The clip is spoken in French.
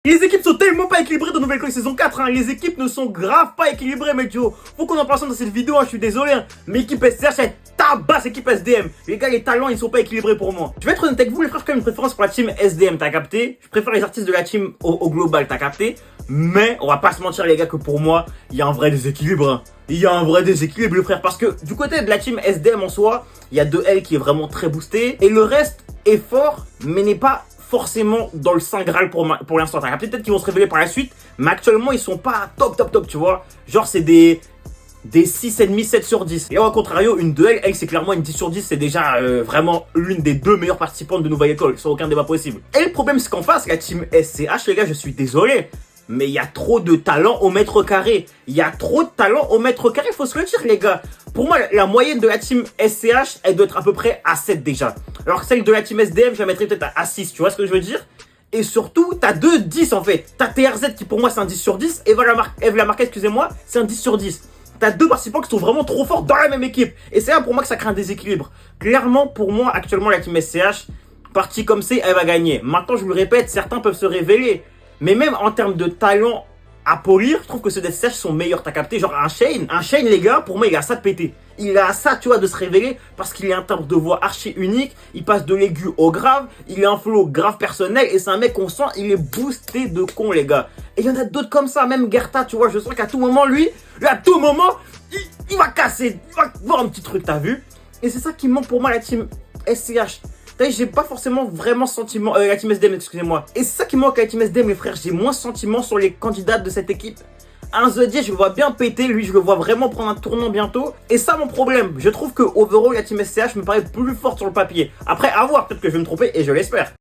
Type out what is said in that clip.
Les équipes sont tellement pas équilibrées dans Nouvelle Clan saison 4, hein. Les équipes ne sont grave pas équilibrées, mec, Joe. Faut qu'on en parle dans cette vidéo, hein. Je suis désolé, hein. Mais équipe SCH, elle tabasse équipe SDM. Les gars, les talents, ils sont pas équilibrés pour moi. Je vais être honnête avec vous, les frères, j'ai quand même une préférence pour la team SDM, t'as capté? Je préfère les artistes de la team au global, t'as capté? Mais, on va pas se mentir, les gars, que pour moi, il y a un vrai déséquilibre, hein. Il y a un vrai déséquilibre, le frère, parce que du côté de la team SDM en soi, il y a 2L qui est vraiment très boosté, et le reste est fort, mais n'est pas forcément dans le Saint Graal pour l'instant. T'as capté, peut-être qu'ils vont se révéler par la suite, mais actuellement ils sont pas top, tu vois. Genre c'est des 6,5, 7 sur 10. Et au contrario, une 2L, elle c'est clairement une 10 sur 10, c'est déjà vraiment l'une des deux meilleures participantes de Nouvelle École, sans aucun débat possible. Et le problème c'est qu'en face, la team SCH, les gars, je suis désolé, mais il y a trop de talent au mètre carré. Il y a trop de talent au mètre carré, faut se le dire, les gars. Pour moi, la moyenne de la team SCH, elle doit être à peu près à 7 déjà. Alors que celle de la team SDM, je la mettrais peut-être à 6, tu vois ce que je veux dire? Et surtout, t'as 10 en fait. T'as TRZ qui pour moi c'est un 10 sur 10, et Eve Lamarque, excusez-moi, c'est un 10 sur 10. T'as deux participants qui sont vraiment trop forts dans la même équipe. Et c'est là pour moi que ça crée un déséquilibre. Clairement, pour moi, actuellement, la team SCH, partie comme c'est, elle va gagner. Maintenant, je vous le répète, certains peuvent se révéler. Mais même en termes de talent à polir, je trouve que ceux d'SCH sont meilleurs, t'as capté? Genre un Shane, les gars, pour moi, il a ça de péter. Il a ça, tu vois, de se révéler parce qu'il a un timbre de voix archi unique, il passe de l'aigu au grave, il a un flow grave personnel et c'est un mec qu'on sent, il est boosté de con, les gars. Et il y en a d'autres comme ça, même Gerta, tu vois, je sens qu'à tout moment, lui, à tout moment, il va casser, il va voir un petit truc, t'as vu? Et c'est ça qui manque pour moi, la team SCH. J'ai pas forcément vraiment sentiment, la team SDM, excusez-moi. Et c'est ça qui manque à la team SDM, les frères. J'ai moins sentiment sur les candidats de cette équipe. Un Zodiac, je le vois bien péter, lui, je le vois vraiment prendre un tournant bientôt. Et ça, mon problème. Je trouve que overall, la team SCH me paraît plus forte sur le papier. Après, à voir, peut-être que je vais me tromper et je l'espère.